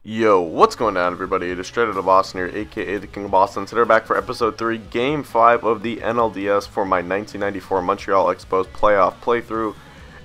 Yo, what's going on, everybody? It is Straight Outta Boston here, aka the King of Boston. Today we're back for episode 3, game 5 of the NLDS for my 1994 Montreal Expos playoff playthrough.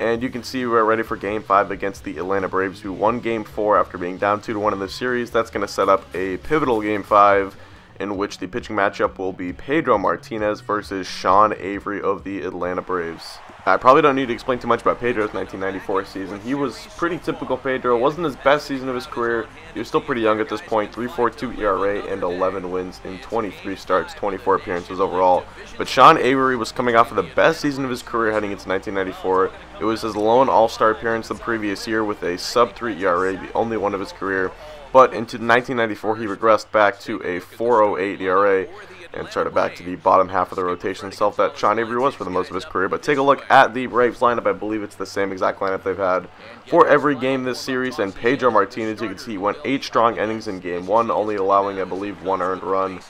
And you can see we're ready for game 5 against the Atlanta Braves, who won game 4 after being down 2-1 in the series. That's going to set up a pivotal game 5 in which the pitching matchup will be Pedro Martínez versus Sean Avery of the Atlanta Braves. I probably don't need to explain too much about Pedro's 1994 season. He was pretty typical Pedro. It wasn't his best season of his career. He was still pretty young at this point. 3.42 ERA and 11 wins in 23 starts, 24 appearances overall. But Sean Avery was coming off of the best season of his career heading into 1994. It was his lone All-Star appearance the previous year with a sub-3 ERA, the only one of his career. But into 1994, he regressed back to a 4.08 ERA and started back to the bottom half of the rotation himself that Sean Avery was for the most of his career. But take a look at the Braves lineup. I believe it's the same exact lineup they've had for every game this series. And Pedro Martínez, you can see, went 8 strong innings in game 1, only allowing, I believe, 1 earned run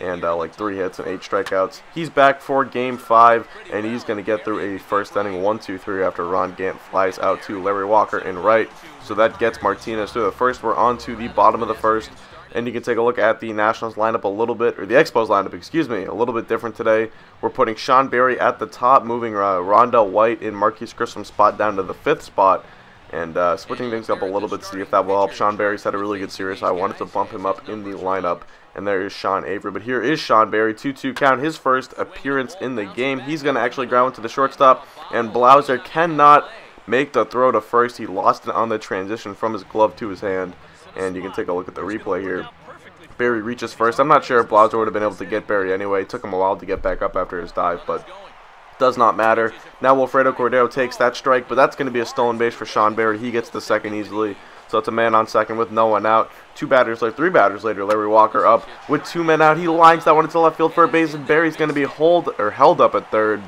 and like 3 hits and 8 strikeouts. He's back for game 5, and he's going to get through a first inning 1-2-3 after Gant flies out to Larry Walker in right. So that gets Martínez through the first. We're on to the bottom of the first. And you can take a look at the Nationals lineup a little bit, or the Expos lineup, excuse me, a little bit different today. We're putting Sean Barry at the top, moving Rondell White in Marquis Grissom's spot down to the 5th spot, and switching things up a little bit to see if that will help. Sean Barry's had a really good series, so I wanted to bump him up in the lineup. And there is Sean Avery. But here is Sean Barry, 2-2 count, his first appearance in the game. He's going to actually ground to the shortstop, and Blauser cannot make the throw to first. He lost it on the transition from his glove to his hand. And you can take a look at the replay here. Barry reaches first. I'm not sure if Blauser would have been able to get Barry anyway. It took him a while to get back up after his dive, but does not matter. Now Wilfredo Cordero takes that strike, but that's going to be a stolen base for Sean Barry. He gets the second easily. So it's a man on second with no one out. 3 batters later, Larry Walker up with 2 men out. He lines that one into left field for a base, and Barry's going to be held up at third.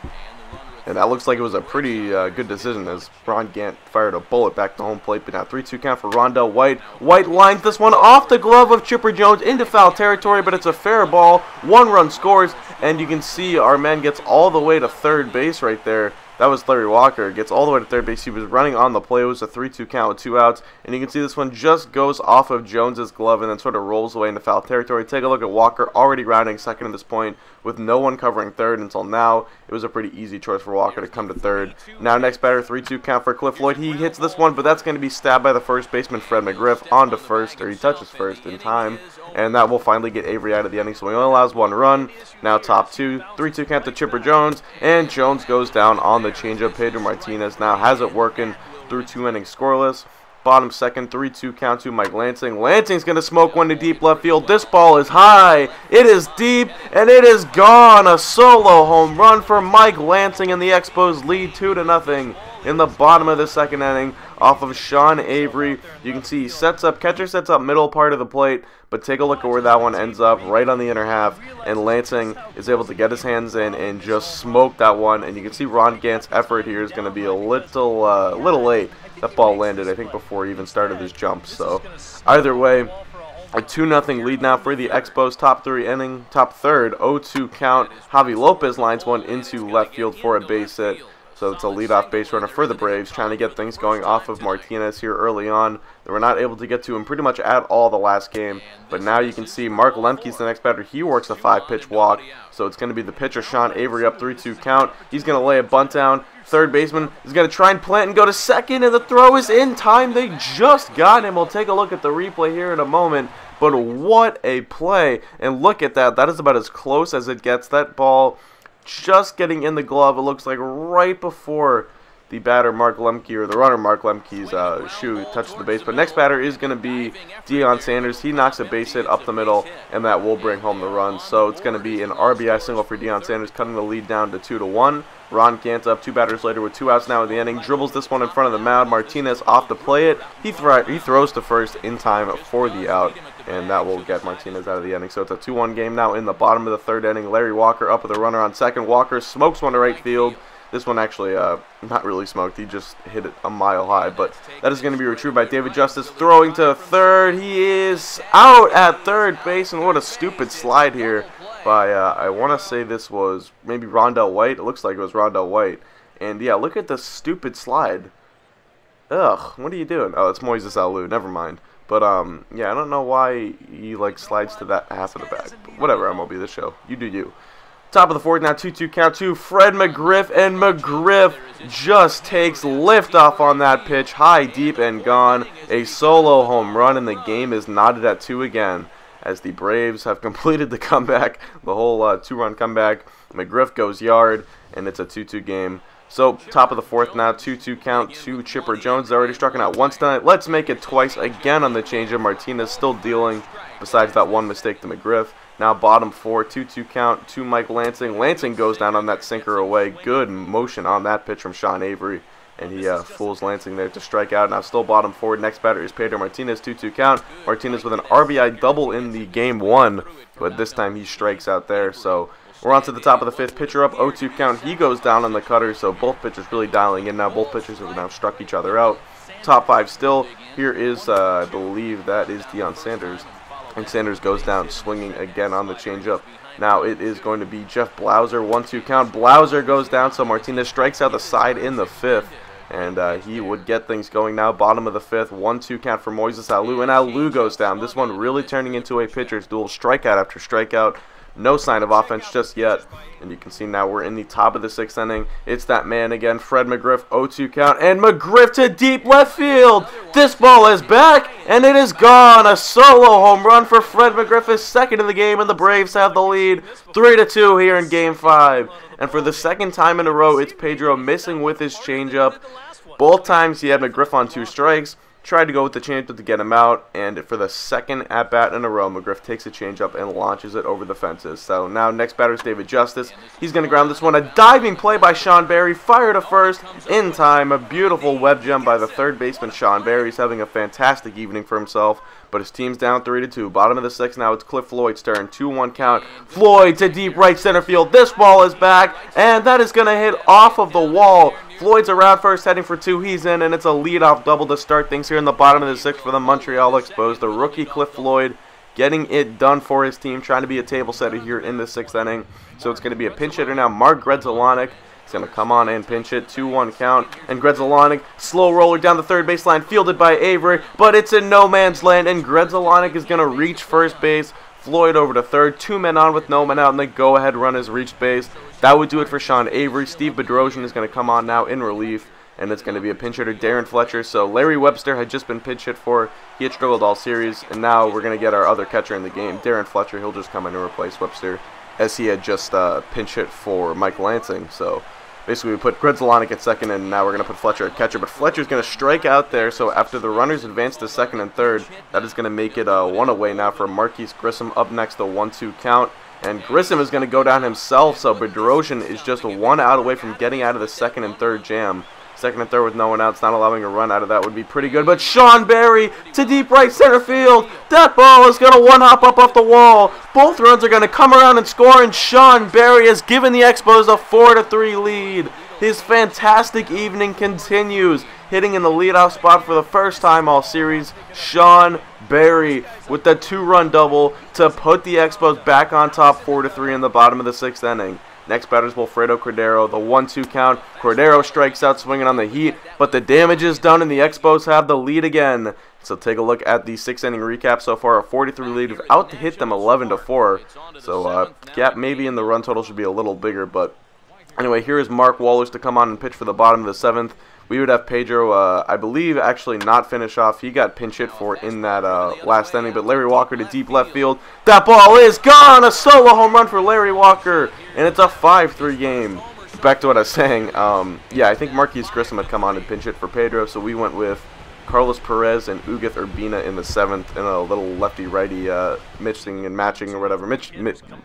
And that looks like it was a pretty good decision as Gant fired a bullet back to home plate. But now 3-2 count for Rondell White. White lines this one off the glove of Chipper Jones into foul territory, but it's a fair ball. 1 run scores, and you can see our man gets all the way to third base right there. That was Larry Walker. Gets all the way to third base. He was running on the play. It was a 3-2 count with 2 outs. And you can see this one just goes off of Jones's glove and then sort of rolls away into foul territory. Take a look at Walker already rounding second at this point with no one covering third until now. It was a pretty easy choice for Walker to come to third. Now next batter, 3-2 count for Cliff Lloyd. He hits this one, but that's going to be stabbed by the first baseman, Fred McGriff, onto first, or he touches first in time. And that will finally get Avery out of the inning, so he only allows 1 run. Now top 2, 3-2 count to Chipper Jones, and Jones goes down on the changeup. Pedro Martínez now has it working through 2 innings scoreless. Bottom second, 3-2 count to Mike Lansing. Lansing's going to smoke one to deep left field. This ball is high, it is deep, and it is gone. A solo home run for Mike Lansing, and the Expos lead 2-0 in the bottom of the second inning off of Sean Avery. You can see he catcher sets up middle part of the plate, but take a look at where that one ends up, right on the inner half, and Lansing is able to get his hands in and just smoke that one. And you can see Gant's effort here is going to be a little late. That ball landed, I think, before he even started his jump. So either way, a 2-0 lead now for the Expos. Top third, 0-2 count. Javi Lopez lines one into left field for a base hit. So it's a leadoff base runner for the Braves, trying to get things going off of Martínez here early on. They were not able to get to him pretty much at all the last game. But now you can see Mark Lemke's the next batter. He works a 5-pitch walk. So it's going to be the pitcher, Sean Avery, up 3-2 count. He's going to lay a bunt down. Third baseman is going to try and plant and go to second, and the throw is in time. They just got him. We'll take a look at the replay here in a moment. But what a play. And look at that. That is about as close as it gets. That ball just getting in the glove, it looks like, right before the batter Mark Lemke, or the runner Mark Lemke's shoe touches the base. But next batter is going to be Deion Sanders. He knocks a base hit up the middle, and that will bring home the run. So it's going to be an RBI single for Deion Sanders, cutting the lead down to 2-1. Gant up 2 batters later with 2 outs now in the inning. Dribbles this one in front of the mound. Martínez off to play it. He throws to first in time for the out, and that will get Martínez out of the inning. So it's a 2-1 game now in the bottom of the third inning. Larry Walker up with a runner on second. Walker smokes one to right field. This one actually not really smoked. He just hit it a mile high. But that is going to be retrieved by David Justice, throwing to third. He is out at third base, and what a stupid slide here by, I want to say this was maybe Rondell White. It looks like it was Rondell White. And yeah, look at the stupid slide. Ugh, what are you doing? Oh, it's Moisés Alou. Never mind. But yeah, I don't know why he like slides to that half of the bag. But whatever, MLB the show. You do you. Top of the fourth now, 2-2 count to Fred McGriff, and McGriff just takes liftoff on that pitch, high, deep, and gone. A solo home run, and the game is knotted at 2 again, as the Braves have completed the comeback, the whole 2-run comeback. McGriff goes yard, and it's a 2-2 game. So, top of the fourth now, 2-2 count to Chipper Jones. Already struck out once tonight. Let's make it twice again on the changeup. Martinez still dealing, besides that one mistake to McGriff. Now bottom 4, 2-2 count to Mike Lansing. Lansing goes down on that sinker away. Good motion on that pitch from Sean Avery. And he fools Lansing there to strike out. Now still bottom 4. Next batter is Pedro Martínez, 2-2 count. Martinez with an RBI double in the game 1. But this time he strikes out there. So we're on to the top of the 5th. Pitcher up, 0-2 count. He goes down on the cutter. So both pitchers really dialing in now. Both pitchers have now struck each other out. Top 5 still. Here is, I believe that is Deion Sanders. And Sanders goes down swinging again on the changeup. Now it is going to be Jeff Blauser, 1-2 count. Blauser goes down, so Martinez strikes out the side in the 5th. And he would get things going now. Bottom of the 5th, 1-2 count for Moisés Alou. And Alou goes down. This one really turning into a pitcher's duel. Strikeout after strikeout. No sign of offense just yet. And you can see now we're in the top of the 6th inning. It's that man again, Fred McGriff, 0-2 count. And McGriff to deep left field. This ball is back, and it is gone. A solo home run for Fred McGriff, his 2nd in the game, and the Braves have the lead 3-2 here in Game 5. And for the 2nd time in a row, it's Pedro missing with his changeup. Both times he had McGriff on 2 strikes. Tried to go with the changeup to get him out, and for the 2nd at-bat in a row, McGriff takes a changeup and launches it over the fences. So now next batter is David Justice. He's going to ground this one. A diving play by Sean Barry, fire to first in time. A beautiful web gem by the 3rd baseman, Sean Barry. He's having a fantastic evening for himself, but his team's down 3-2. Bottom of the 6th now, it's Cliff Floyd's turn. 2-1 count. Floyd to deep right center field. This ball is back, and that is going to hit off of the wall. Floyd's around first, heading for 2. He's in, and it's a leadoff double to start things here in the bottom of the 6th for the Montreal Expos. The rookie Cliff Floyd getting it done for his team, trying to be a table setter here in the 6th inning. So it's going to be a pinch hitter now. Mark Gredzalonic is going to come on and pinch it. 2-1 count. And Gredzalonic, slow roller down the 3rd baseline, fielded by Avery, but it's in no man's land, and Gredzalonic is going to reach first base. Floyd over to 3rd, 2 men on with no men out, and the go-ahead run has reached base. That would do it for Sean Avery. Steve Bedrosian is going to come on now in relief, and it's going to be a pinch hitter, Darren Fletcher. So Larry Webster had just been pinch hit for. He had struggled all series, and now we're going to get our other catcher in the game, Darren Fletcher. He'll just come in and replace Webster, as he had just pinch hit for Mike Lansing. So basically we put Gredzalonic at 2nd, and now we're going to put Fletcher at catcher. But Fletcher's going to strike out there, so after the runners advance to 2nd and 3rd, that is going to make it 1 away now for Marquis Grissom. Up next, the 1-2 count. And Grissom is going to go down himself, so Bedrosian is just 1 out away from getting out of the 2nd and 3rd jam. 2nd and 3rd with no one out, not allowing a run out of that would be pretty good. But Sean Barry to deep right center field. That ball is going to 1-hop up off the wall. Both runs are going to come around and score, and Sean Barry has given the Expos a 4-3 lead. His fantastic evening continues, hitting in the leadoff spot for the first time all series. Sean Barry with the 2-run double to put the Expos back on top 4-3 in the bottom of the 6th inning. Next batter is Wilfredo Cordero, the 1-2 count. Cordero strikes out swinging on the heat, but the damage is done and the Expos have the lead again. So take a look at the 6th inning recap so far. A 4-3 lead. We've out to hit them 11-4. So gap maybe in the run total should be a little bigger, but anyway, here is Mark Wallers to come on and pitch for the bottom of the 7th. We would have Pedro, I believe, actually not finish off. He got pinch hit for in that last inning, but Larry Walker to deep left field. That ball is gone! A solo home run for Larry Walker, and it's a 5-3 game. Back to what I was saying, yeah, I think Marquis Grissom had come on and pinch hit for Pedro, so we went with Carlos Perez and Ugueth Urbina in the 7th, and a little lefty-righty mixing and matching or whatever.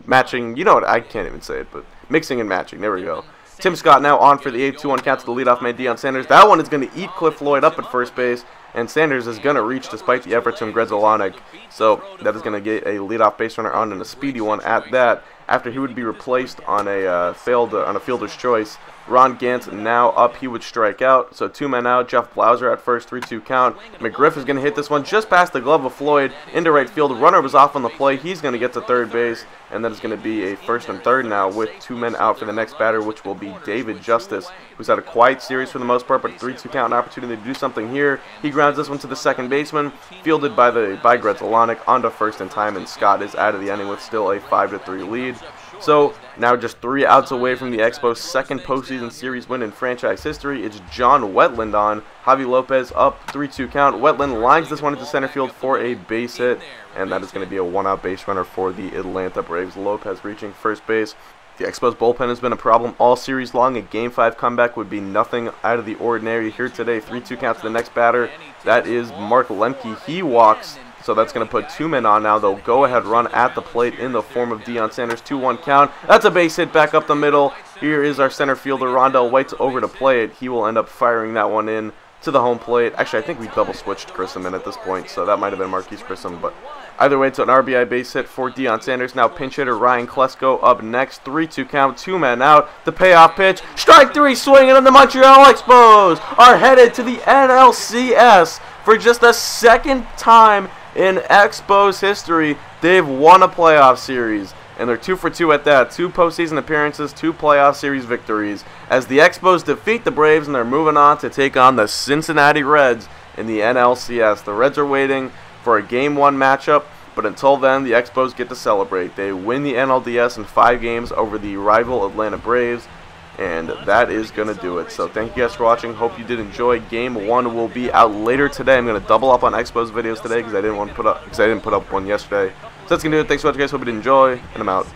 Matching, you know what, I can't even say it, but mixing and matching, there we go. Tim Scott now on for the 8-2-1 count to the leadoff man, Deion Sanders. That one is going to eat Cliff Floyd up at first base, and Sanders is going to reach despite the efforts from Gredzalonic. So that is going to get a leadoff base runner on and a speedy one at that, after he would be replaced on a fielder's choice Ron Gant now up. He would strike out. So 2 men out. Jeff Blauser at first. 3-2 count. McGriff is going to hit this one just past the glove of Floyd into right field. Runner was off on the play. He's going to get to third base. And then it's going to be a first and third now with 2 men out for the next batter, which will be David Justice, who's had a quiet series for the most part, but 3-2 count, an opportunity to do something here. He grounds this one to the second baseman, fielded by Gredzolonic onto first in time, and Scott is out of the inning with still a 5-3 lead. So now just 3 outs away from the Expos' second postseason series win in franchise history. It's John Wetland on. Javi Lopez up, 3-2 count. Wetland lines this one into center field for a base hit, and that is going to be a 1-out base runner for the Atlanta Braves. Lopez reaching first base. The Expos bullpen has been a problem all series long. A Game 5 comeback would be nothing out of the ordinary here today. 3-2 count to the next batter. That is Mark Lemke. He walks. So that's going to put 2 men on now. They'll go ahead run at the plate in the form of Deion Sanders. 2-1 count. That's a base hit back up the middle. Here is our center fielder, Rondell White's over to play it. He will end up firing that one in to the home plate. Actually, I think we double switched Grissom in at this point, so that might have been Marquis Grissom. But either way, it's an RBI base hit for Deion Sanders. Now pinch hitter Ryan Klesko up next. 3-2 count, 2 men out. The payoff pitch. Strike 3 swinging, and the Montreal Expos are headed to the NLCS for just the second time in Expos history. They've won a playoff series, and they're 2 for 2 at that. 2 postseason appearances, 2 playoff series victories, as the Expos defeat the Braves, and they're moving on to take on the Cincinnati Reds in the NLCS. The Reds are waiting for a Game 1 matchup, but until then, the Expos get to celebrate. They win the NLDS in 5 games over the rival Atlanta Braves, and that is going to do it. So thank you guys for watching. Hope you did enjoy. Game 1 will be out later today. I'm going to double up on Expos videos today because I didn't put up one yesterday. So that's going to do it. Thanks for watching, guys. Hope you did enjoy, and I'm out.